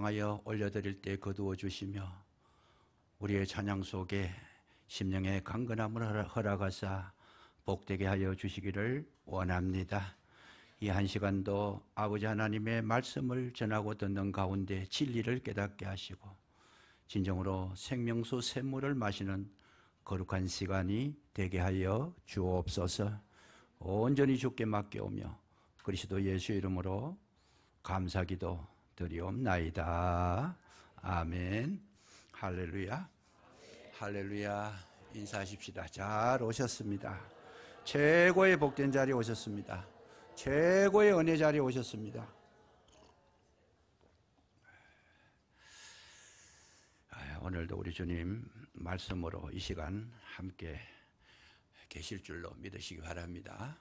향하여 올려드릴 때 거두어 주시며 우리의 찬양 속에 심령의 강건함을 허락하사 복되게 하여 주시기를 원합니다. 이 한 시간도 아버지 하나님의 말씀을 전하고 듣는 가운데 진리를 깨닫게 하시고 진정으로 생명수 샘물을 마시는 거룩한 시간이 되게 하여 주옵소서. 온전히 주께 맡겨오며 그리스도 예수 이름으로 감사기도 드리옵나이다. 아멘. 할렐루야. 할렐루야. 인사하십시다. 잘 오셨습니다. 최고의 복된 자리에 오셨습니다. 최고의 은혜 자리에 오셨습니다. 오늘도 우리 주님 말씀으로 이 시간 함께 계실 줄로 믿으시기 바랍니다.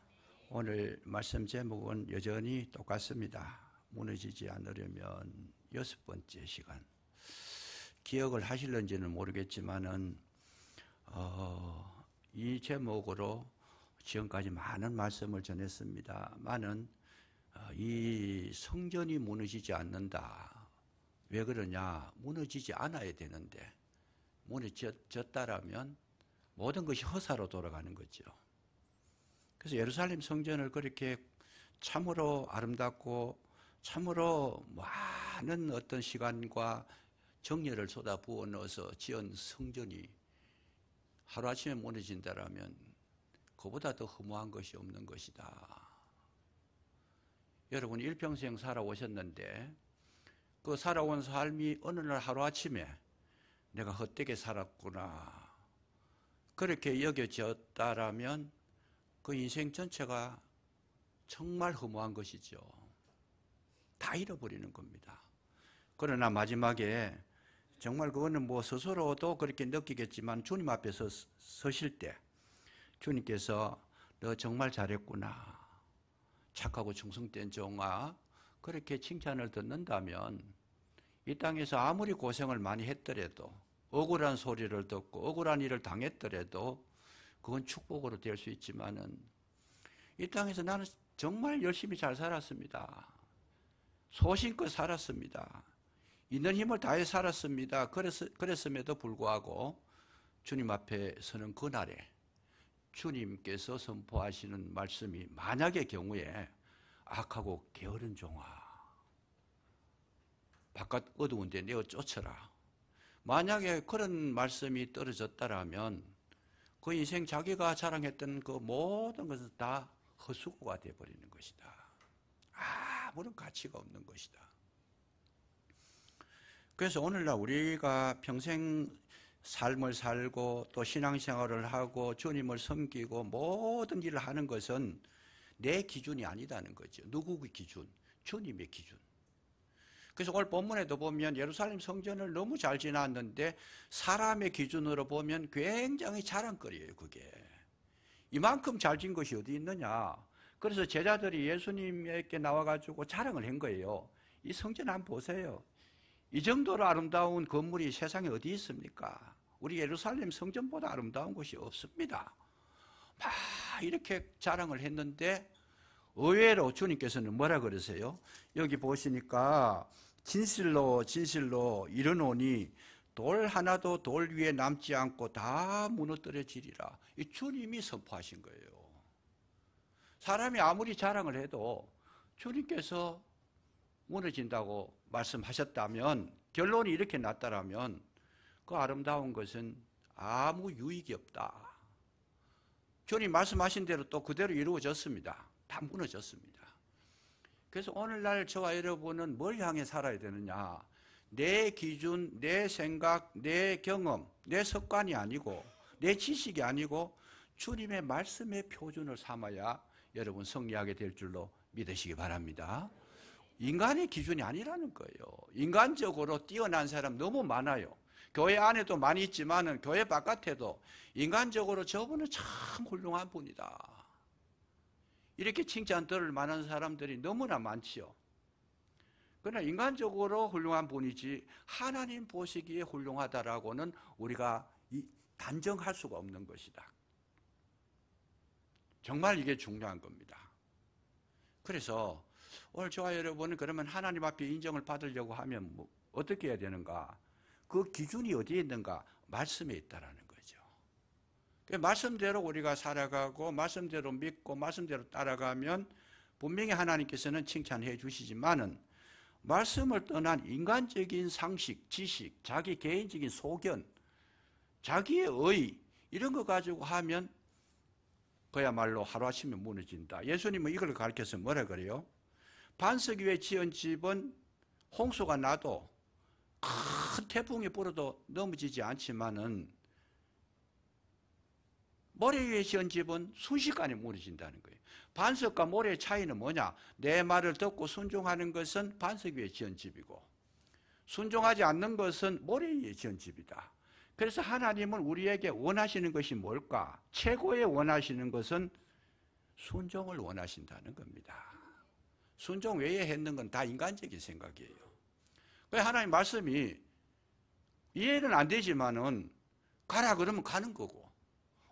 오늘 말씀 제목은 여전히 똑같습니다. 무너지지 않으려면 6번째 시간. 기억을 하실런지는 모르겠지만은 이 제목으로 지금까지 많은 말씀을 전했습니다만은 이 성전이 무너지지 않는다. 왜 그러냐? 무너지지 않아야 되는데 무너졌다라면 모든 것이 허사로 돌아가는 거죠. 그래서 예루살렘 성전을 그렇게 참으로 아름답고 참으로 많은 어떤 시간과 정열을 쏟아부어 넣어서 지은 성전이 하루아침에 무너진다라면 그보다 더 허무한 것이 없는 것이다. 여러분 일평생 살아오셨는데 그 살아온 삶이 어느 날 하루아침에 내가 헛되게 살았구나 그렇게 여겨졌다라면 그 인생 전체가 정말 허무한 것이죠. 다 잃어버리는 겁니다. 그러나 마지막에 정말 그거는 스스로도 그렇게 느끼겠지만 주님 앞에 서실 때 주님께서 너 정말 잘했구나. 착하고 충성된 종아. 그렇게 칭찬을 듣는다면 이 땅에서 아무리 고생을 많이 했더라도 억울한 소리를 듣고 억울한 일을 당했더라도 그건 축복으로 될 수 있지만은 이 땅에서 나는 정말 열심히 잘 살았습니다. 소신껏 살았습니다. 있는 힘을 다해 살았습니다. 그랬음에도 불구하고 주님 앞에 서는 그날에 주님께서 선포하시는 말씀이 만약의 경우에 악하고 게으른 종아 바깥 어두운 데 내어 쫓아라. 만약에 그런 말씀이 떨어졌다라면 그 인생 자기가 자랑했던 그 모든 것은 다 헛수고가 되어버리는 것이다. 아무런 가치가 없는 것이다. 그래서 오늘날 우리가 평생 삶을 살고 또 신앙생활을 하고 주님을 섬기고 모든 일을 하는 것은 내 기준이 아니다는 거죠. 누구의 기준? 주님의 기준. 그래서 오늘 본문에도 보면 예루살렘 성전을 너무 잘 지났는데 사람의 기준으로 보면 굉장히 자랑거리예요. 그게 이만큼 잘 진 것이 어디 있느냐. 그래서 제자들이 예수님에게 나와가지고 자랑을 한 거예요. 이 성전 한번 보세요. 이 정도로 아름다운 건물이 세상에 어디 있습니까? 우리 예루살렘 성전보다 아름다운 곳이 없습니다. 막 이렇게 자랑을 했는데 의외로 주님께서는 뭐라 그러세요? 여기 보시니까 진실로 이르노니 돌 하나도 돌 위에 남지 않고 다 무너뜨려지리라. 이 주님이 선포하신 거예요. 사람이 아무리 자랑을 해도 주님께서 무너진다고 말씀하셨다면 결론이 이렇게 났다라면 그 아름다운 것은 아무 유익이 없다. 주님 말씀하신 대로 또 그대로 이루어졌습니다. 다 무너졌습니다. 그래서 오늘날 저와 여러분은 뭘 향해 살아야 되느냐. 내 기준, 내 생각, 내 경험, 내 습관이 아니고 내 지식이 아니고 주님의 말씀의 표준을 삼아야 여러분 승리하게 될 줄로 믿으시기 바랍니다. 인간의 기준이 아니라는 거예요. 인간적으로 뛰어난 사람 너무 많아요. 교회 안에도 많이 있지만 교회 바깥에도 인간적으로 저분은 참 훌륭한 분이다. 이렇게 칭찬 들을 만한 사람들이 너무나 많지요. 그러나 인간적으로 훌륭한 분이지 하나님 보시기에 훌륭하다라고는 우리가 단정할 수가 없는 것이다. 정말 이게 중요한 겁니다. 그래서 오늘 저와 여러분은 그러면 하나님 앞에 인정을 받으려고 하면 어떻게 해야 되는가? 그 기준이 어디에 있는가? 말씀에 있다라는 거죠. 말씀대로 우리가 살아가고 말씀대로 믿고 말씀대로 따라가면 분명히 하나님께서는 칭찬해 주시지만은 말씀을 떠난 인간적인 상식, 지식, 자기 개인적인 소견, 자기의 의 이런 거 가지고 하면 그야말로 하루아침에 무너진다. 예수님은 이걸 가르쳐서 뭐라 그래요? 반석 위에 지은 집은 홍수가 나도 큰 태풍이 불어도 넘어지지 않지만은 모래 위에 지은 집은 순식간에 무너진다는 거예요. 반석과 모래의 차이는 뭐냐? 내 말을 듣고 순종하는 것은 반석 위에 지은 집이고 순종하지 않는 것은 모래 위에 지은 집이다. 그래서 하나님은 우리에게 원하시는 것이 뭘까? 최고의 원하시는 것은 순종을 원하신다는 겁니다. 순종 외에 했는 건 다 인간적인 생각이에요. 그래서 하나님 말씀이 이해는 안 되지만은 가라 그러면 가는 거고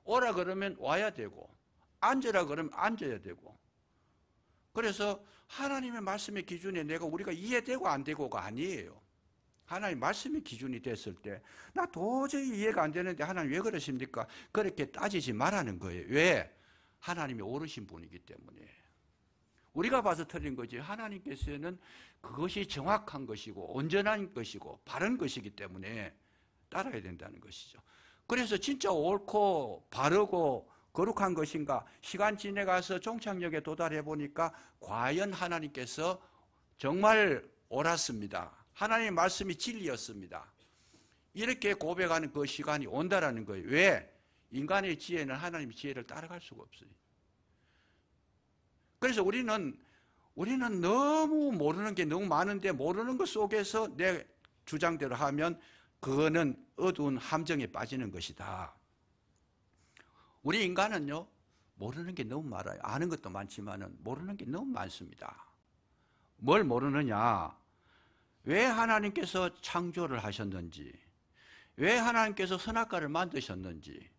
오라 그러면 와야 되고 앉으라 그러면 앉아야 되고 그래서 하나님의 말씀의 기준에 우리가 이해되고 안 되고가 아니에요. 하나님 말씀이 기준이 됐을 때 나 도저히 이해가 안 되는데 하나님 왜 그러십니까? 그렇게 따지지 말라는 거예요. 왜? 하나님이 옳으신 분이기 때문에. 우리가 봐서 틀린 거지 하나님께서는 그것이 정확한 것이고 온전한 것이고 바른 것이기 때문에 따라야 된다는 것이죠. 그래서 진짜 옳고 바르고 거룩한 것인가? 시간 지내가서 종착역에 도달해 보니까 과연 하나님께서 정말 옳았습니다. 하나님의 말씀이 진리였습니다. 이렇게 고백하는 그 시간이 온다라는 거예요. 왜? 인간의 지혜는 하나님의 지혜를 따라갈 수가 없어요. 그래서 우리는 너무 모르는 게 너무 많은데 모르는 것 속에서 내 주장대로 하면 그거는 어두운 함정에 빠지는 것이다. 우리 인간은요, 모르는 게 너무 많아요. 아는 것도 많지만은 모르는 게 너무 많습니다. 뭘 모르느냐? 왜 하나님께서 창조를 하셨는지, 왜 하나님께서 선악과를 만드셨는지,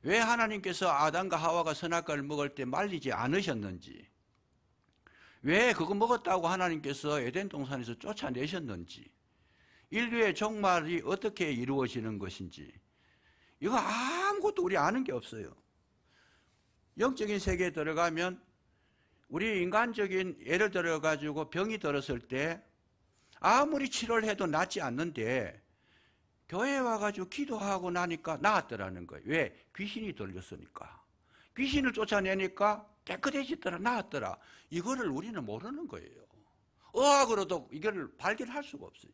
왜 하나님께서 아담과 하와가 선악과를 먹을 때 말리지 않으셨는지, 왜 그거 먹었다고 하나님께서 에덴 동산에서 쫓아내셨는지, 인류의 종말이 어떻게 이루어지는 것인지, 이거 아무것도 우리 아는 게 없어요. 영적인 세계에 들어가면 우리 인간적인 예를 들어가지고 병이 들었을 때 아무리 치료를 해도 낫지 않는데 교회에 와가지고 기도하고 나니까 나았더라는 거예요. 왜? 귀신이 들렸으니까. 귀신을 쫓아내니까 깨끗해지더라, 나았더라. 이거를 우리는 모르는 거예요. 의학으로도 이걸 발견할 수가 없어요.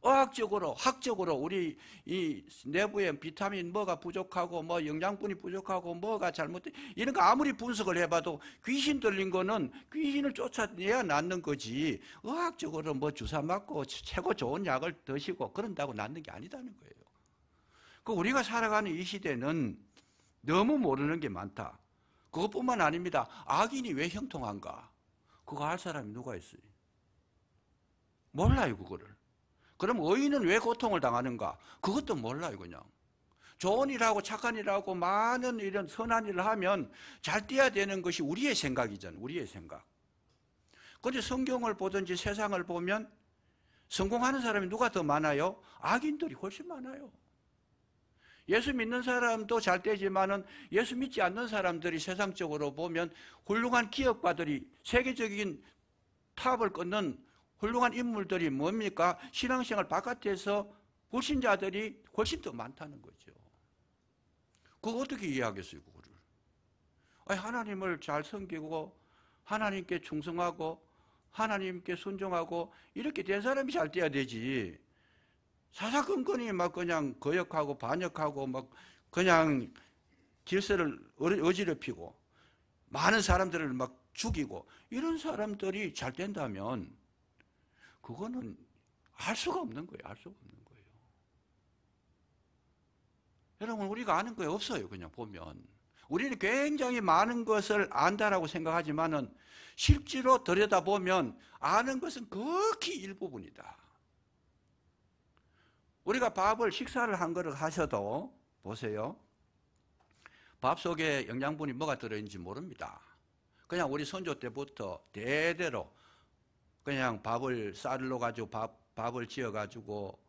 의학적으로, 학적으로 우리 이 내부에 비타민 뭐가 부족하고 뭐 영양분이 부족하고 뭐가 잘못돼 이런 거 아무리 분석을 해봐도 귀신 들린 거는 귀신을 쫓아내야 낫는 거지 의학적으로 뭐 주사 맞고 최고 좋은 약을 드시고 그런다고 낫는 게 아니다는 거예요. 그 우리가 살아가는 이 시대는 너무 모르는 게 많다. 그것뿐만 아닙니다. 악인이 왜 형통한가? 그거 알 사람이 누가 있어요? 몰라요, 그거를. 그럼 의인은 왜 고통을 당하는가? 그것도 몰라요, 그냥. 좋은 일하고 착한 일하고 많은 이런 선한 일을 하면 잘 돼야 되는 것이 우리의 생각이잖아요. 우리의 생각. 그런데 성경을 보든지 세상을 보면 성공하는 사람이 누가 더 많아요? 악인들이 훨씬 많아요. 예수 믿는 사람도 잘 되지만은 예수 믿지 않는 사람들이 세상적으로 보면 훌륭한 기업가들이 세계적인 탑을 끊는 훌륭한 인물들이 뭡니까? 신앙생활 바깥에서 불신자들이 훨씬 더 많다는 거죠. 그거 어떻게 이해하겠어요, 그거를? 아니, 하나님을 잘 섬기고 하나님께 충성하고 하나님께 순종하고 이렇게 된 사람이 잘 돼야 되지. 사사건건이 막 그냥 거역하고 반역하고 막 그냥 질서를 어지럽히고 많은 사람들을 막 죽이고 이런 사람들이 잘 된다면 그거는 알 수가 없는 거예요. 알 수가 없는 거예요. 여러분, 우리가 아는 거 없어요. 그냥 보면. 우리는 굉장히 많은 것을 안다라고 생각하지만은 실제로 들여다보면 아는 것은 극히 일부분이다. 우리가 밥을 식사를 한 그릇 하셔도 보세요. 밥 속에 영양분이 뭐가 들어있는지 모릅니다. 그냥 우리 선조 때부터 대대로 그냥 밥을 쌀로 가지고 밥 밥을 지어가지고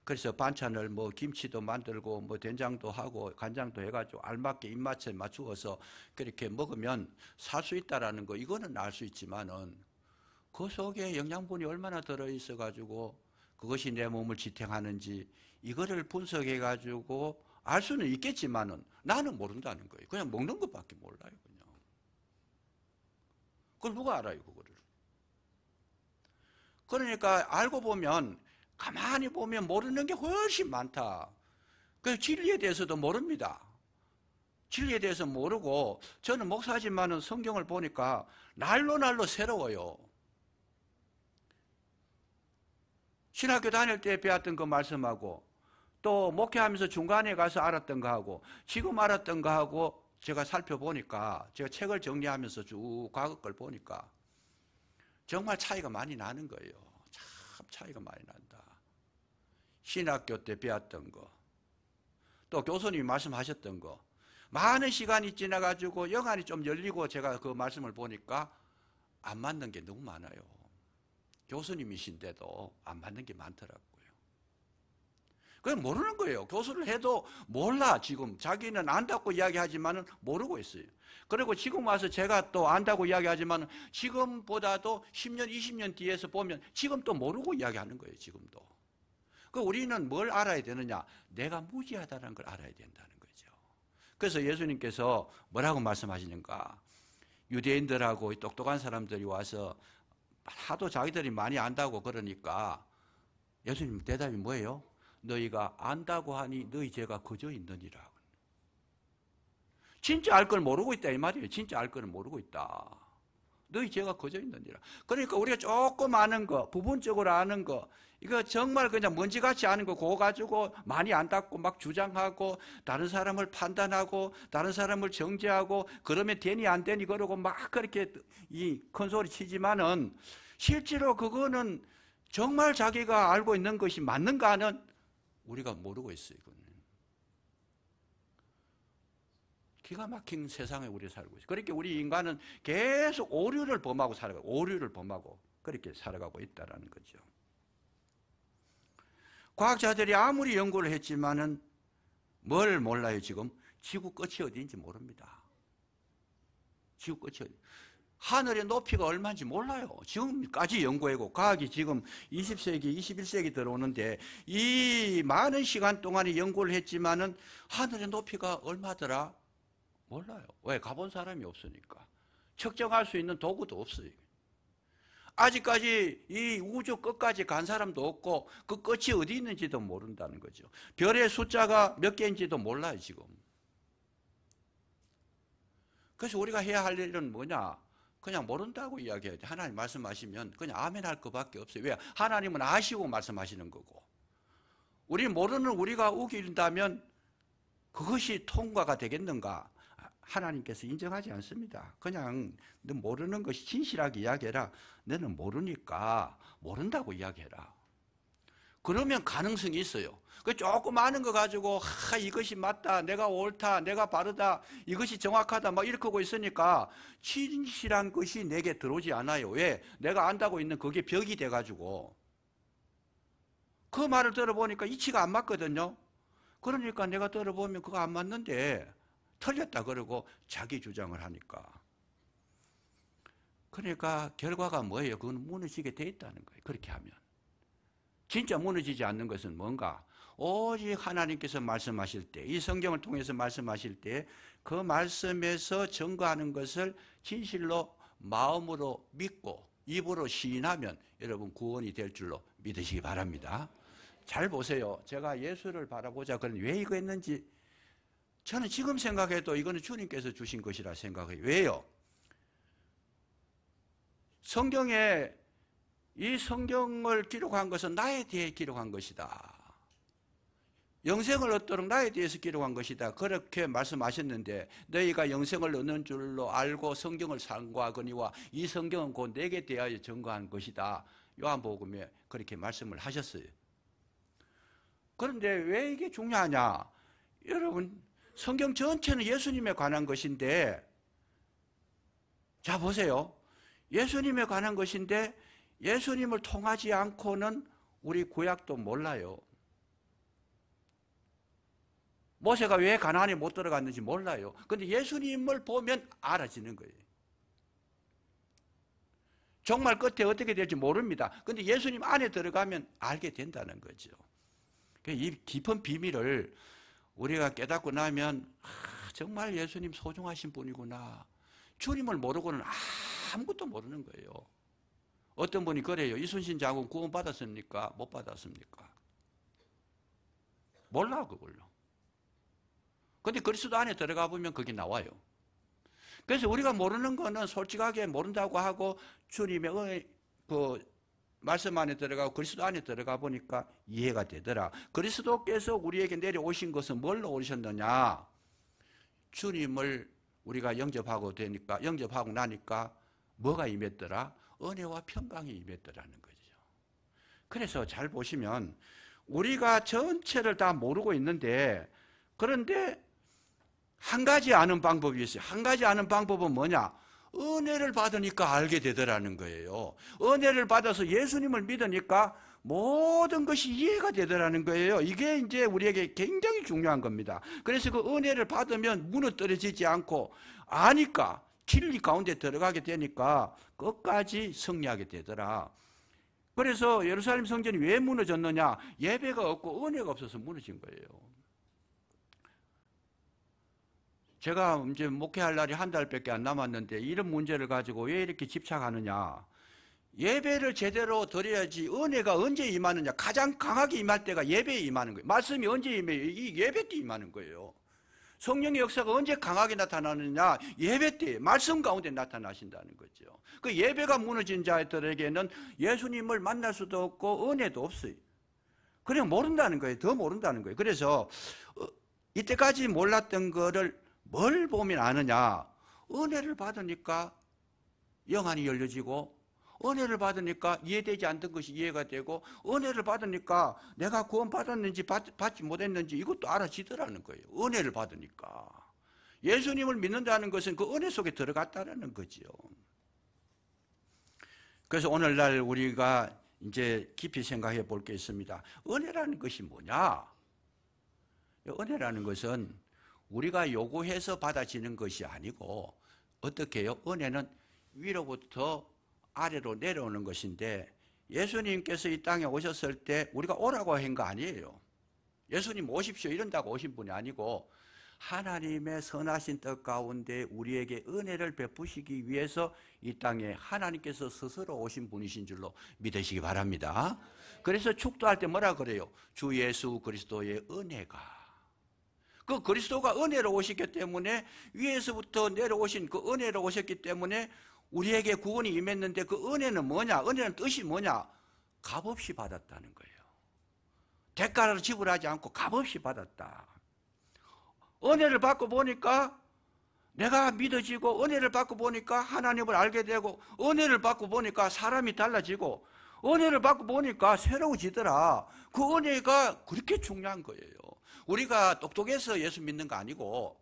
그래서 반찬을 뭐 김치도 만들고 뭐 된장도 하고 간장도 해가지고 알맞게 입맛에 맞추어서 그렇게 먹으면 살 수 있다라는 거 이거는 알 수 있지만은 그 속에 영양분이 얼마나 들어있어 가지고 그것이 내 몸을 지탱하는지 이거를 분석해 가지고 알 수는 있겠지만은 나는 모른다는 거예요. 그냥 먹는 것밖에 몰라요. 그냥. 그걸 누가 알아요, 그거를. 그러니까 알고 보면 가만히 보면 모르는 게 훨씬 많다. 그 진리에 대해서도 모릅니다. 진리에 대해서 모르고 저는 목사지만은 성경을 보니까 날로 새로워요. 신학교 다닐 때 배웠던 거 말씀하고 또 목회하면서 중간에 가서 알았던 거 하고 지금 알았던 거 하고 제가 살펴보니까 제가 책을 정리하면서 쭉 과거 걸 보니까 정말 차이가 많이 나는 거예요. 참 차이가 많이 난다. 신학교 때 배웠던 거, 또 교수님이 말씀하셨던 거, 많은 시간이 지나가지고 영안이 좀 열리고 제가 그 말씀을 보니까 안 맞는 게 너무 많아요. 교수님이신데도 안 맞는 게 많더라고요. 그건 모르는 거예요. 교수를 해도 몰라. 지금 자기는 안다고 이야기하지만은 모르고 있어요. 그리고 지금 와서 제가 또 안다고 이야기하지만 지금보다도 10년, 20년 뒤에서 보면 지금 또 모르고 이야기하는 거예요. 지금도. 그 우리는 뭘 알아야 되느냐? 내가 무지하다는 걸 알아야 된다는 거죠. 그래서 예수님께서 뭐라고 말씀하시는가? 유대인들하고 똑똑한 사람들이 와서 하도 자기들이 많이 안다고 그러니까 예수님 대답이 뭐예요? 너희가 안다고 하니 너희 죄가 거저 있느니라. 진짜 알 걸 모르고 있다 이 말이에요. 진짜 알 거는 모르고 있다. 너희 죄가 거저 있느니라. 그러니까 우리가 조금 아는 거, 부분적으로 아는 거, 이거 정말 그냥 먼지같이 아는 거 그거 가지고 많이 안다고 막 주장하고 다른 사람을 판단하고 다른 사람을 정죄하고 그러면 되니 안 되니 그러고 막 그렇게 이 큰 소리 치지만은 실제로 그거는 정말 자기가 알고 있는 것이 맞는가는 우리가 모르고 있어요. 이거는. 기가 막힌 세상에 우리가 살고 있어요. 그렇게 우리 인간은 계속 오류를 범하고 살아가고 오류를 범하고 그렇게 살아가고 있다는 거죠. 과학자들이 아무리 연구를 했지만은 뭘 몰라요 지금? 지구 끝이 어디인지 모릅니다. 지구 끝이 어디? 하늘의 높이가 얼마인지 몰라요. 지금까지 연구하고 과학이 지금 20세기, 21세기 들어오는데 이 많은 시간 동안에 연구를 했지만은 하늘의 높이가 얼마더라? 몰라요. 왜? 가본 사람이 없으니까. 측정할 수 있는 도구도 없어요. 아직까지 이 우주 끝까지 간 사람도 없고 그 끝이 어디 있는지도 모른다는 거죠. 별의 숫자가 몇 개인지도 몰라요 지금. 그래서 우리가 해야 할 일은 뭐냐? 그냥 모른다고 이야기해야 돼. 하나님 말씀하시면 그냥 아멘 할 것밖에 없어요. 왜? 하나님은 아시고 말씀하시는 거고. 우리 모르는 우리가 우긴다면 그것이 통과가 되겠는가? 하나님께서 인정하지 않습니다. 그냥 너 모르는 것이 진실하게 이야기해라. 너는 모르니까 모른다고 이야기해라. 그러면 가능성이 있어요. 그 조금 아는 거 가지고 이것이 맞다, 내가 옳다, 내가 바르다, 이것이 정확하다 막 이렇게 하고 있으니까 진실한 것이 내게 들어오지 않아요. 왜? 내가 안다고 있는 그게 벽이 돼가지고 그 말을 들어보니까 이치가 안 맞거든요. 그러니까 내가 들어보면 그거 안 맞는데 틀렸다 그러고 자기 주장을 하니까 그러니까 결과가 뭐예요? 그건 무너지게 돼 있다는 거예요. 그렇게 하면 진짜 무너지지 않는 것은 뭔가? 오직 하나님께서 말씀하실 때, 이 성경을 통해서 말씀하실 때 그 말씀에서 증거하는 것을 진실로 마음으로 믿고 입으로 시인하면 여러분 구원이 될 줄로 믿으시기 바랍니다. 잘 보세요. 제가 예수를 바라보자 그러니 왜 이거 했는지 저는 지금 생각해도 이거는 주님께서 주신 것이라 생각해요. 왜요? 성경에 이 성경을 기록한 것은 나에 대해 기록한 것이다. 영생을 얻도록 나에 대해서 기록한 것이다. 그렇게 말씀하셨는데 너희가 영생을 얻는 줄로 알고 성경을 상고하거니와 이 성경은 곧 내게 대하여 증거한 것이다. 요한복음에 그렇게 말씀을 하셨어요. 그런데 왜 이게 중요하냐? 여러분 성경 전체는 예수님에 관한 것인데 자 보세요. 예수님에 관한 것인데 예수님을 통하지 않고는 우리 구약도 몰라요. 모세가 왜 가나안에 못 들어갔는지 몰라요. 그런데 예수님을 보면 알아지는 거예요. 정말 끝에 어떻게 될지 모릅니다. 그런데 예수님 안에 들어가면 알게 된다는 거죠. 이 깊은 비밀을 우리가 깨닫고 나면 정말 예수님 소중하신 분이구나. 주님을 모르고는 아무것도 모르는 거예요. 어떤 분이 그래요. 이순신 장군 구원 받았습니까? 못 받았습니까? 몰라 그걸로. 근데 그리스도 안에 들어가 보면 그게 나와요. 그래서 우리가 모르는 거는 솔직하게 모른다고 하고 주님의 그 말씀 안에 들어가고 그리스도 안에 들어가 보니까 이해가 되더라. 그리스도께서 우리에게 내려오신 것은 뭘로 오셨느냐? 주님을 우리가 영접하고 나니까 뭐가 임했더라? 은혜와 평강이 임했더라는 거죠. 그래서 잘 보시면 우리가 전체를 다 모르고 있는데, 그런데 한 가지 아는 방법이 있어요. 한 가지 아는 방법은 뭐냐? 은혜를 받으니까 알게 되더라는 거예요. 은혜를 받아서 예수님을 믿으니까 모든 것이 이해가 되더라는 거예요. 이게 이제 우리에게 굉장히 중요한 겁니다. 그래서 그 은혜를 받으면 무너뜨려지지 않고 아니까 진리 가운데 들어가게 되니까 끝까지 승리하게 되더라. 그래서 예루살렘 성전이 왜 무너졌느냐? 예배가 없고 은혜가 없어서 무너진 거예요. 제가 이제 목회할 날이 한 달밖에 안 남았는데 이런 문제를 가지고 왜 이렇게 집착하느냐? 예배를 제대로 드려야지. 은혜가 언제 임하느냐? 가장 강하게 임할 때가 예배에 임하는 거예요. 말씀이 언제 임해요? 이 예배 때 임하는 거예요. 성령의 역사가 언제 강하게 나타나느냐? 예배 때 말씀 가운데 나타나신다는 거죠. 그 예배가 무너진 자들에게는 예수님을 만날 수도 없고 은혜도 없어요. 그냥 모른다는 거예요. 더 모른다는 거예요. 그래서 이때까지 몰랐던 거를 뭘 보면 아느냐? 은혜를 받으니까 영안이 열려지고, 은혜를 받으니까 이해되지 않던 것이 이해가 되고, 은혜를 받으니까 내가 구원 받았는지 받지 못했는지 이것도 알아지더라는 거예요. 은혜를 받으니까. 예수님을 믿는다는 것은 그 은혜 속에 들어갔다는 거죠. 그래서 오늘날 우리가 이제 깊이 생각해 볼 게 있습니다. 은혜라는 것이 뭐냐? 은혜라는 것은 우리가 요구해서 받아지는 것이 아니고, 어떻게 해요? 은혜는 위로부터 아래로 내려오는 것인데, 예수님께서 이 땅에 오셨을 때 우리가 오라고 한 거 아니에요. 예수님 오십시오 이런다고 오신 분이 아니고, 하나님의 선하신 뜻 가운데 우리에게 은혜를 베푸시기 위해서 이 땅에 하나님께서 스스로 오신 분이신 줄로 믿으시기 바랍니다. 그래서 축도할 때 뭐라 그래요? 주 예수 그리스도의 은혜가. 그 그리스도가 은혜로 오셨기 때문에, 위에서부터 내려오신 그 은혜로 오셨기 때문에 우리에게 구원이 임했는데, 그 은혜는 뭐냐? 은혜는 뜻이 뭐냐? 값없이 받았다는 거예요. 대가를 지불하지 않고 값없이 받았다. 은혜를 받고 보니까 내가 믿어지고, 은혜를 받고 보니까 하나님을 알게 되고, 은혜를 받고 보니까 사람이 달라지고, 은혜를 받고 보니까 새로워지더라. 그 은혜가 그렇게 중요한 거예요. 우리가 똑똑해서 예수 믿는 거 아니고,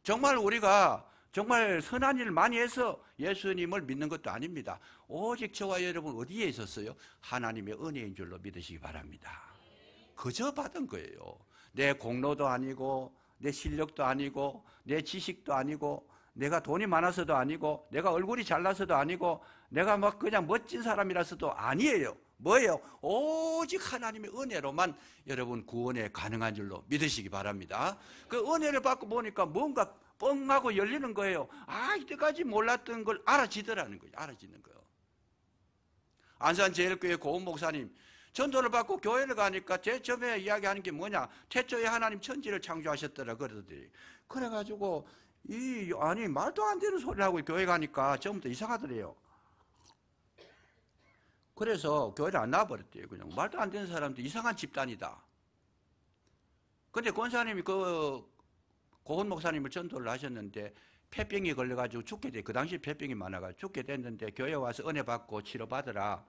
정말 우리가 정말 선한 일을 많이 해서 예수님을 믿는 것도 아닙니다. 오직 저와 여러분 어디에 있었어요? 하나님의 은혜인 줄로 믿으시기 바랍니다. 그저 받은 거예요. 내 공로도 아니고, 내 실력도 아니고, 내 지식도 아니고, 내가 돈이 많아서도 아니고, 내가 얼굴이 잘나서도 아니고, 내가 막 그냥 멋진 사람이라서도 아니에요. 뭐예요? 오직 하나님의 은혜로만 여러분 구원에 가능한 줄로 믿으시기 바랍니다. 그 은혜를 받고 보니까 뭔가 뻥하고 열리는 거예요. 이때까지 몰랐던 걸 알아지더라는 거예요. 알아지는 거예요. 안산제일교회 고은 목사님, 전도를 받고 교회를 가니까 제일 처음에 이야기하는 게 뭐냐? 태초에 하나님 천지를 창조하셨더라 그러더니, 그래가지고 아니 말도 안 되는 소리를 하고 교회 가니까 처음부터 이상하더래요. 그래서 교회를 안 나와버렸대요. 그냥 말도 안 되는 사람들, 이상한 집단이다. 근데 권사님이 그 고은 목사님을 전도를 하셨는데 폐병이 걸려가지고 죽게 돼. 그 당시 폐병이 많아가지고 죽게 됐는데, 교회 와서 은혜 받고 치료받으라.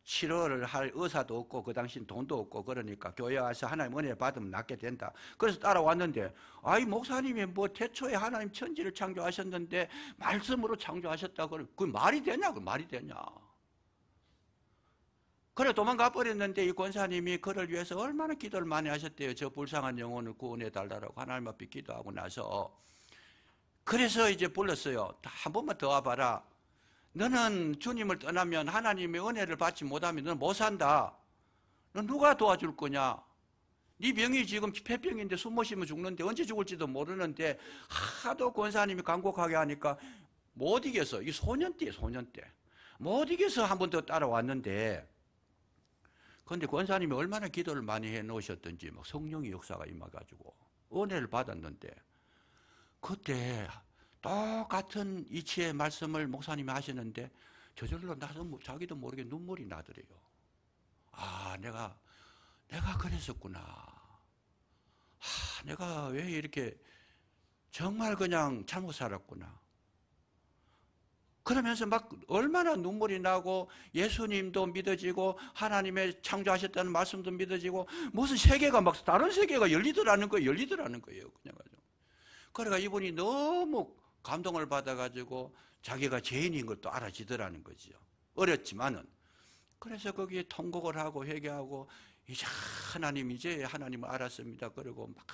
치료를 할 의사도 없고 그 당시엔 돈도 없고, 그러니까 교회 와서 하나님 은혜 받으면 낫게 된다. 그래서 따라왔는데, 목사님이 뭐 태초에 하나님 천지를 창조하셨는데 말씀으로 창조하셨다고, 그 말이 되냐? 그 말이 되냐? 그래 도망가 버렸는데 이 권사님이 그를 위해서 얼마나 기도를 많이 하셨대요. 저 불쌍한 영혼을 구원해 달라고 하나님 앞에 기도하고 나서. 그래서 이제 불렀어요. 한 번만 더 와봐라. 너는 주님을 떠나면 하나님의 은혜를 받지 못하면 너는 못 산다. 너 누가 도와줄 거냐? 네 병이 지금 폐병인데 숨 못 쉬면 죽는데 언제 죽을지도 모르는데 하도 권사님이 간곡하게 하니까 못 이겨서, 이 소년 때 못 이겨서 한 번 더 따라왔는데, 그런데 권사님이 얼마나 기도를 많이 해 놓으셨던지 막 성령의 역사가 임해가지고 은혜를 받았는데, 그때 똑같은 이치의 말씀을 목사님이 하시는데 저절로 나도 자기도 모르게 눈물이 나더래요. 아, 내가 그랬었구나. 내가 왜 이렇게 정말 그냥 잘못 살았구나. 그러면서 막 얼마나 눈물이 나고 예수님도 믿어지고 하나님의 창조하셨다는 말씀도 믿어지고 무슨 세계가 막 다른 세계가 열리더라는 거예요. 그냥. 그러니까 이분이 너무 감동을 받아가지고 자기가 죄인인 것도 알아지더라는 거지요. 어렸지만은. 그래서 거기에 통곡을 하고 회개하고 이제 하나님을 알았습니다. 그리고 막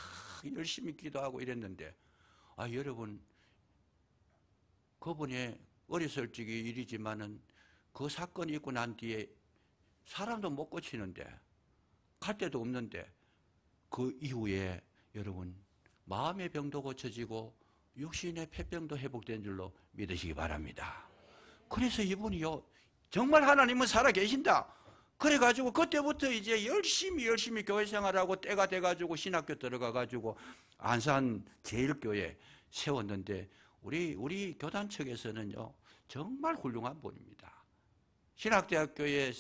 열심히 기도하고 이랬는데, 아, 여러분, 그분이 어렸을 적의 일이지만은 그 사건이 있고 난 뒤에 사람도 못 고치는데, 갈 데도 없는데, 그 이후에 여러분, 마음의 병도 고쳐지고 육신의 폐병도 회복된 줄로 믿으시기 바랍니다. 그래서 이분이요, 정말 하나님은 살아계신다. 그래가지고 그때부터 이제 열심히 교회 생활하고 때가 돼가지고 신학교 들어가가지고 안산 제일교회 세웠는데, 우리 교단 측에서는요 정말 훌륭한 분입니다. 신학대학교에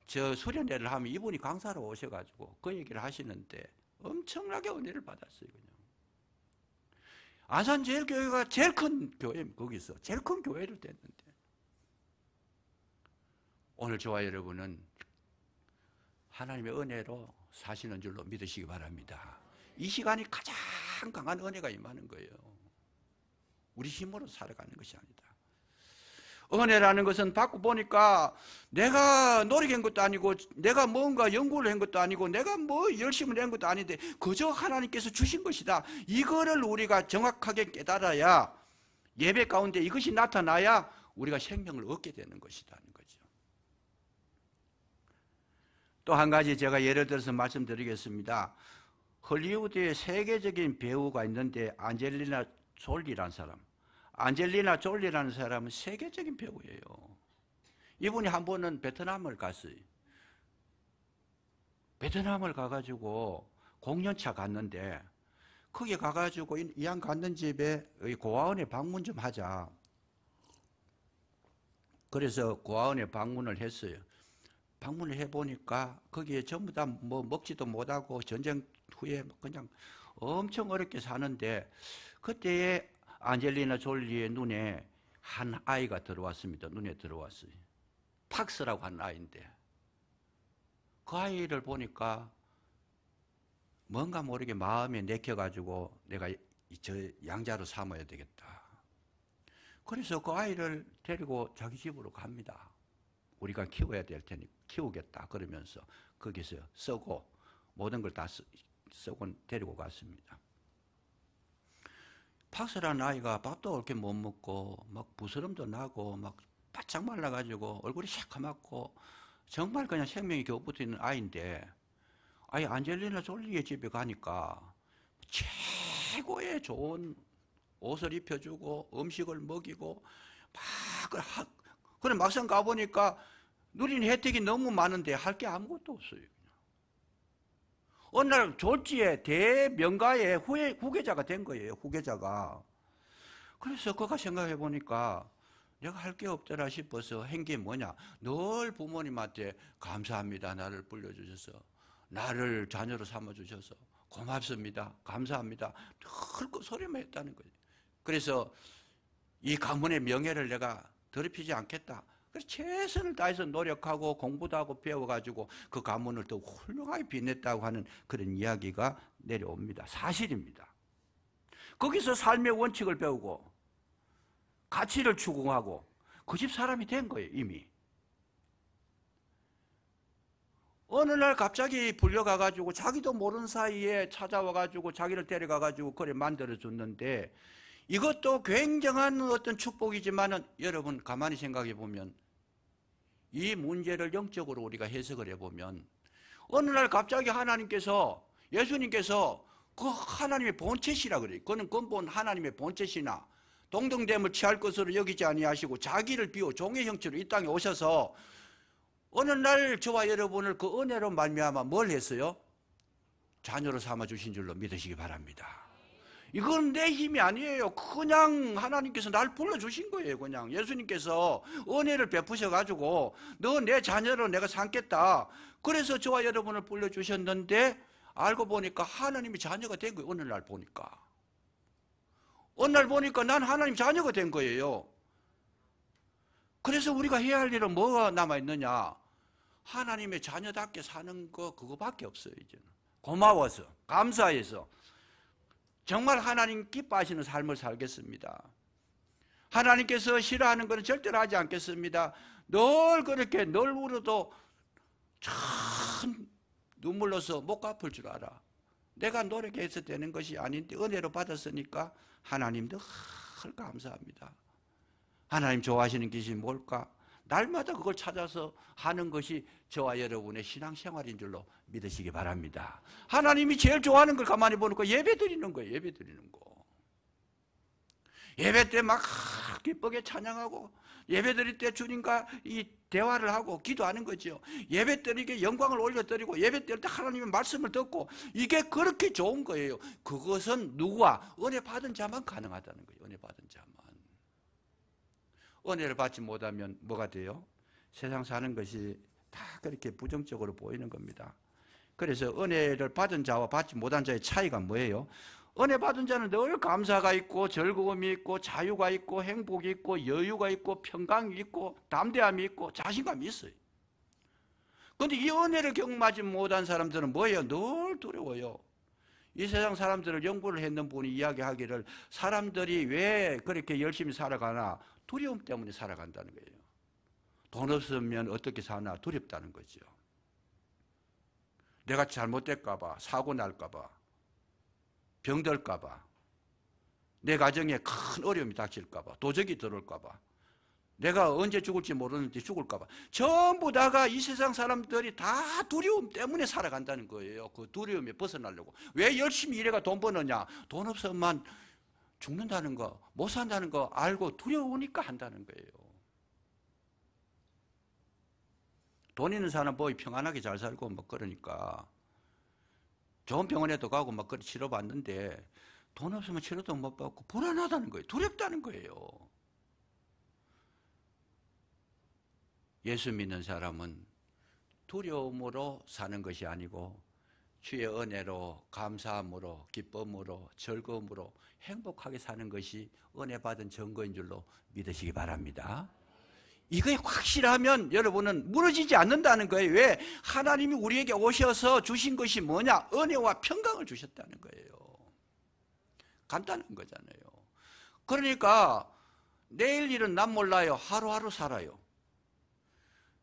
저 수련회를 하면 이분이 강사로 오셔가지고 그 얘기를 하시는데 엄청나게 은혜를 받았어요. 그냥 안산 제일교회가 제일 큰 교회, 거기서 제일 큰 교회를 됐는데, 오늘 저와 여러분은 하나님의 은혜로 사시는 줄로 믿으시기 바랍니다. 이 시간이 가장 강한 은혜가 임하는 거예요. 우리 힘으로 살아가는 것이 아니다. 은혜라는 것은 받고 보니까 내가 노력한 것도 아니고 내가 뭔가 연구를 한 것도 아니고 내가 뭐 열심히 낸 것도 아닌데 그저 하나님께서 주신 것이다. 이거를 우리가 정확하게 깨달아야, 예배 가운데 이것이 나타나야 우리가 생명을 얻게 되는 것이라는 거죠. 또 한 가지 제가 예를 들어서 말씀드리겠습니다. 헐리우드에 세계적인 배우가 있는데 안젤리나 졸리라는 사람은 세계적인 배우예요. 이분이 한 번은 베트남을 갔어요. 베트남을 가가지고 공연차 갔는데, 거기 가가지고 이양 갔는 집에 고아원에 방문 좀 하자. 그래서 고아원에 방문을 했어요. 방문을 해보니까 거기에 전부 다 뭐 먹지도 못하고 전쟁 후에 그냥 엄청 어렵게 사는데, 그때에 안젤리나 졸리의 눈에 한 아이가 들어왔습니다. 눈에 들어왔어요. 팍스라고 하는 아이인데, 그 아이를 보니까 뭔가 모르게 마음에 내켜가지고 내가 저 양자로 삼아야 되겠다. 그래서 그 아이를 데리고 자기 집으로 갑니다. 우리가 키워야 될 테니 키우겠다 그러면서 거기서 쓰고 모든 걸 다 쓰고 데리고 갔습니다. 팍스라는 아이가 밥도 그렇게 못 먹고 막 부스럼도 나고 막 바짝 말라가지고 얼굴이 새카맣고 정말 그냥 생명이 겨우 붙어있는 아이인데, 아이 안젤리나 졸리의 집에 가니까 최고의 좋은 옷을 입혀주고 음식을 먹이고 막 그래 막상 가보니까 누리는 혜택이 너무 많은데 할 게 아무것도 없어요. 어느 날 졸지에 대명가의 후계자가 된 거예요. 후계자가. 그래서 그가 생각해 보니까 내가 할 게 없더라 싶어서 한 게 뭐냐, 늘 부모님한테 감사합니다, 나를 불러주셔서, 나를 자녀로 삼아주셔서 고맙습니다, 감사합니다, 늘 그 소리만 했다는 거예요. 그래서 이 가문의 명예를 내가 더럽히지 않겠다. 그래서 최선을 다해서 노력하고 공부도 하고 배워가지고 그 가문을 더 훌륭하게 빛냈다고 하는 그런 이야기가 내려옵니다. 사실입니다. 거기서 삶의 원칙을 배우고 가치를 추구하고 그 집 사람이 된 거예요, 이미. 어느 날 갑자기 불려가가지고 자기도 모르는 사이에 찾아와가지고 자기를 데려가가지고 그래 만들어줬는데, 이것도 굉장한 어떤 축복이지만은 여러분 가만히 생각해 보면 이 문제를 영적으로 우리가 해석을 해보면 어느 날 갑자기 하나님께서, 예수님께서 그 하나님의 본체시라 그래요. 그는 근본 하나님의 본체시나 동등됨을 취할 것으로 여기지 아니하시고 자기를 비워 종의 형체로 이 땅에 오셔서 어느 날 저와 여러분을 그 은혜로 말미암아 뭘 했어요? 자녀로 삼아 주신 줄로 믿으시기 바랍니다. 이건 내 힘이 아니에요. 그냥 하나님께서 날 불러주신 거예요. 그냥 예수님께서 은혜를 베푸셔가지고 너 내 자녀로 내가 삼겠다. 그래서 저와 여러분을 불러주셨는데 알고 보니까 하나님이 자녀가 된 거예요. 어느 날 보니까. 어느 날 보니까 난 하나님 자녀가 된 거예요. 그래서 우리가 해야 할 일은 뭐가 남아있느냐? 하나님의 자녀답게 사는 거 그거밖에 없어요. 이제는 고마워서 감사해서 정말 하나님 기뻐하시는 삶을 살겠습니다. 하나님께서 싫어하는 것은 절대로 하지 않겠습니다. 늘 그렇게 늘 울어도 참 눈물로서 못 갚을 줄 알아. 내가 노력해서 되는 것이 아닌데 은혜로 받았으니까 하나님도 늘 감사합니다. 하나님 좋아하시는 것이 뭘까? 날마다 그걸 찾아서 하는 것이 저와 여러분의 신앙생활인 줄로 믿으시기 바랍니다. 하나님이 제일 좋아하는 걸 가만히 보니까 예배 드리는 거예요. 예배 드리는 거. 예배 때 막 기쁘게 찬양하고 예배 드릴 때 주님과 이 대화를 하고 기도하는 거죠. 예배 드리게 영광을 올려드리고 예배 드릴 때 하나님의 말씀을 듣고 이게 그렇게 좋은 거예요. 그것은 누구와? 은혜 받은 자만 가능하다는 거예요. 은혜 받은 자만. 은혜를 받지 못하면 뭐가 돼요? 세상 사는 것이 다 그렇게 부정적으로 보이는 겁니다. 그래서 은혜를 받은 자와 받지 못한 자의 차이가 뭐예요? 은혜 받은 자는 늘 감사가 있고 즐거움이 있고 자유가 있고 행복이 있고 여유가 있고 평강이 있고 담대함이 있고 자신감이 있어요. 그런데 이 은혜를 경험하지 못한 사람들은 뭐예요? 늘 두려워요. 이 세상 사람들을 연구를 했는 분이 이야기하기를 사람들이 왜 그렇게 열심히 살아가나? 두려움 때문에 살아간다는 거예요. 돈 없으면 어떻게 사나? 두렵다는 거죠. 내가 잘못될까 봐, 사고 날까 봐, 병들까 봐, 내 가정에 큰 어려움이 닥칠까 봐, 도적이 들어올까 봐, 내가 언제 죽을지 모르는데 죽을까 봐, 전부 다가 이 세상 사람들이 다 두려움 때문에 살아간다는 거예요. 그 두려움에 벗어나려고. 왜 열심히 일해가 돈 버느냐? 돈 없으면 죽는다는 거, 못 산다는 거 알고 두려우니까 한다는 거예요. 돈 있는 사람 보이 평안하게 잘 살고 막 그러니까 좋은 병원에도 가고 막 그렇게 치료받는데 돈 없으면 치료도 못 받고 불안하다는 거예요. 두렵다는 거예요. 예수 믿는 사람은 두려움으로 사는 것이 아니고 주의 은혜로 감사함으로 기쁨으로 즐거움으로 행복하게 사는 것이 은혜 받은 증거인 줄로 믿으시기 바랍니다. 이게 확실하면 여러분은 무너지지 않는다는 거예요. 왜? 하나님이 우리에게 오셔서 주신 것이 뭐냐? 은혜와 평강을 주셨다는 거예요. 간단한 거잖아요. 그러니까 내일 일은 난 몰라요. 하루하루 살아요.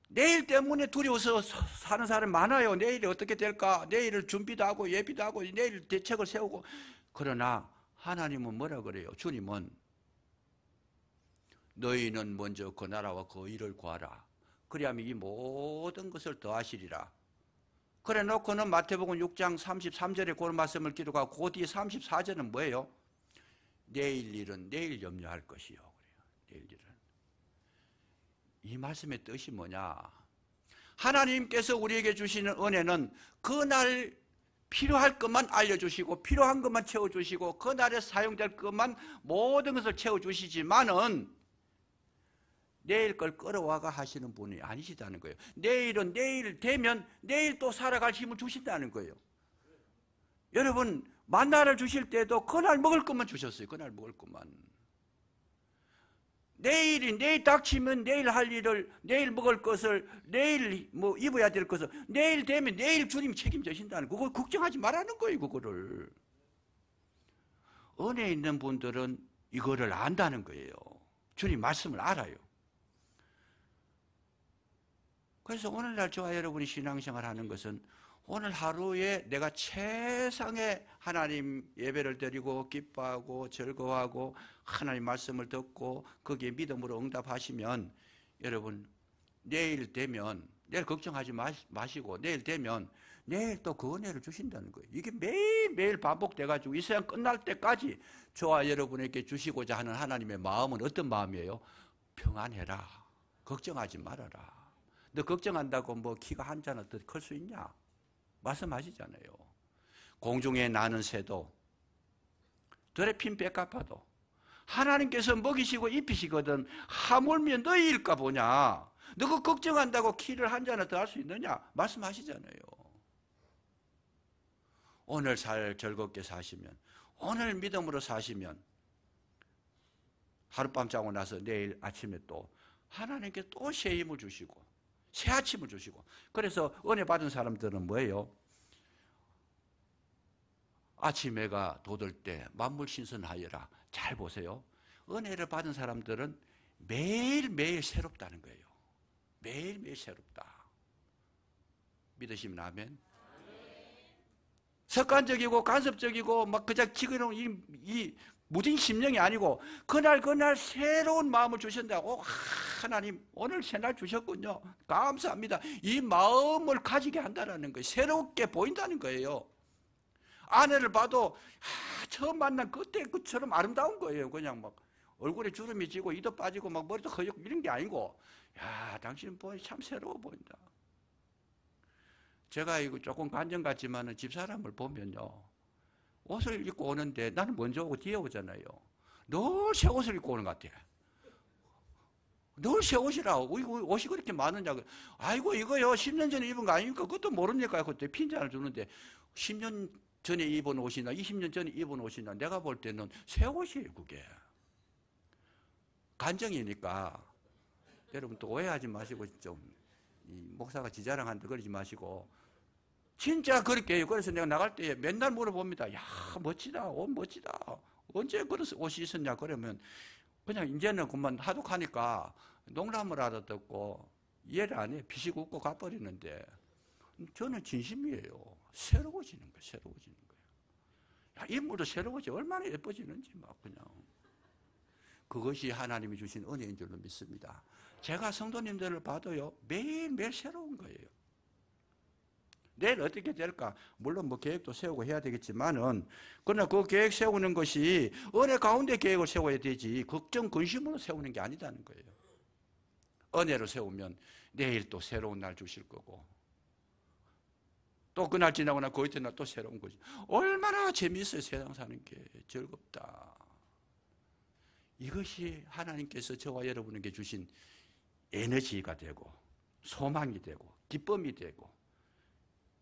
내일 때문에 두려워서 사는 사람이 많아요. 내일이 어떻게 될까? 내일을 준비도 하고 예비도 하고 내일 대책을 세우고. 그러나 하나님은 뭐라 그래요? 주님은 너희는 먼저 그 나라와 그 일을 구하라. 그리하면 이 모든 것을 더하시리라. 그래 놓고는 마태복음 6장 33절에 그런 말씀을 기록하고 그 뒤에 34절은 뭐예요? 내일 일은 내일 염려할 것이요. 내일 일은. 이 말씀의 뜻이 뭐냐? 하나님께서 우리에게 주시는 은혜는 그날 필요할 것만 알려주시고 필요한 것만 채워주시고 그날에 사용될 것만 모든 것을 채워주시지만은 내일 걸 끌어와가 하시는 분이 아니시다는 거예요. 내일은 내일 되면 내일 또 살아갈 힘을 주신다는 거예요. 여러분 만나를 주실 때도 그날 먹을 것만 주셨어요. 그날 먹을 것만. 내일이 내일 닥치면 내일 할 일을 내일 먹을 것을 내일 뭐 입어야 될 것을 내일 되면 내일 주님이 책임지신다는 거. 그거 걱정하지 말라는 거예요. 그거를. 은혜 있는 분들은 이거를 안다는 거예요. 주님 말씀을 알아요. 그래서 오늘날 저와 여러분이 신앙생활 하는 것은 오늘 하루에 내가 최상의 하나님 예배를 드리고 기뻐하고 즐거워하고 하나님 말씀을 듣고 거기에 믿음으로 응답하시면 여러분 내일 되면 내일 걱정하지 마시고 내일 되면 내일 또 그 은혜를 주신다는 거예요. 이게 매일매일 반복돼가지고 이 세상 끝날 때까지 저와 여러분에게 주시고자 하는 하나님의 마음은 어떤 마음이에요? 평안해라. 걱정하지 말아라. 너 걱정한다고 뭐 키가 한 자나 더 클 수 있냐? 말씀하시잖아요. 공중에 나는 새도 들에 핀 빽갚아도 하나님께서 먹이시고 입히시거든 하물며 너희일까 보냐? 너가 걱정한다고 키를 한 자나 더 할 수 있느냐? 말씀하시잖아요. 오늘 즐겁게 사시면, 오늘 믿음으로 사시면 하룻밤 자고 나서 내일 아침에 또 하나님께 또 새 힘을 주시고 새 아침을 주시고. 그래서 은혜 받은 사람들은 뭐예요? 아침 해가 돋을 때 만물 신선하여라. 잘 보세요. 은혜를 받은 사람들은 매일매일 새롭다는 거예요. 매일매일 새롭다. 믿으시면 아멘. 습관적이고 간섭적이고 막 그냥 지금 이 무딘 심령이 아니고 그날 새로운 마음을 주신다고. 하나님 오늘 새날 주셨군요. 감사합니다. 이 마음을 가지게 한다는 거예요. 새롭게 보인다는 거예요. 아내를 봐도 처음 만난 그때 그처럼 아름다운 거예요. 그냥 막 얼굴에 주름이 지고 이도 빠지고 막 머리도 허옇고 이런 게 아니고, 야, 당신은 참 새로워 보인다. 제가 이거 조금 간정 같지만은 집사람을 보면요, 옷을 입고 오는데 나는 먼저 오고 뒤에 오잖아요. 늘 새 옷을 입고 오는 것 같아요. 늘 새 옷이라고. 옷이 그렇게 많으냐고. 아이고 이거요 10년 전에 입은 거 아닙니까? 그것도 모릅니까? 그때 핀잔을 주는데 10년 전에 입은 옷이나 20년 전에 입은 옷이나 내가 볼 때는 새 옷이에요. 그게 간정이니까 여러분 또 오해하지 마시고, 좀 목사가 지자랑한테 그러지 마시고 진짜 그렇게 해요. 그래서 내가 나갈 때 맨날 물어봅니다. 야, 멋지다. 옷 멋지다. 언제 그런 옷이 있었냐? 그러면 그냥 이제는 그만 하도 가니까 농담을 알아듣고 이해를 안 해. 비식 웃고 가버리는데 저는 진심이에요. 새로워지는 거예요. 새로워지는 거예요. 야, 인물도 새로워지. 얼마나 예뻐지는지 막 그냥. 그것이 하나님이 주신 은혜인 줄로 믿습니다. 제가 성도님들을 봐도요, 매일매일 새로운 거예요. 내일 어떻게 될까? 물론 뭐 계획도 세우고 해야 되겠지만은, 그러나 그 계획 세우는 것이 은혜 가운데 계획을 세워야 되지, 걱정, 근심으로 세우는 게 아니다는 거예요. 은혜로 세우면 내일 또 새로운 날 주실 거고, 또 그날 지나고 나 그 이튿날 또 새로운 거지. 얼마나 재미있어요. 세상 사는 게 즐겁다. 이것이 하나님께서 저와 여러분에게 주신 에너지가 되고 소망이 되고 기쁨이 되고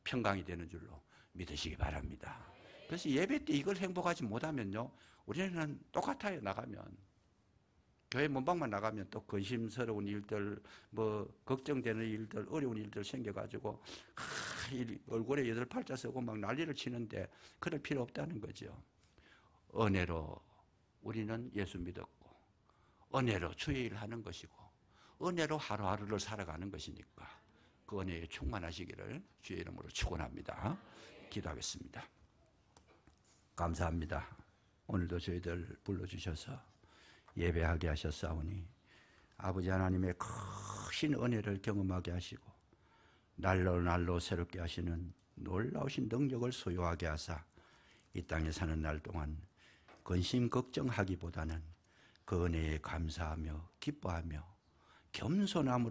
평강이 되는 줄로 믿으시기 바랍니다. 그래서 예배 때 이걸 행복하지 못하면요, 우리는 똑같아요. 나가면 교회 문방만 나가면 또 근심스러운 일들, 뭐 걱정되는 일들, 어려운 일들 생겨가지고 얼굴에 여덟 팔자 쓰고 막 난리를 치는데 그럴 필요 없다는 거죠. 은혜로 우리는 예수 믿었고 은혜로 주의 일을 하는 것이고 은혜로 하루하루를 살아가는 것이니까 그 은혜에 충만하시기를 주의 이름으로 축원합니다. 기도하겠습니다. 감사합니다. 오늘도 저희들 불러주셔서 예배하게 하셨사오니 아버지 하나님의 크신 은혜를 경험하게 하시고 날로 새롭게 하시는 놀라우신 능력을 소유하게 하사 이 땅에 사는 날 동안 근심 걱정하기보다는 그 은혜에 감사하며 기뻐하며 겸손함으로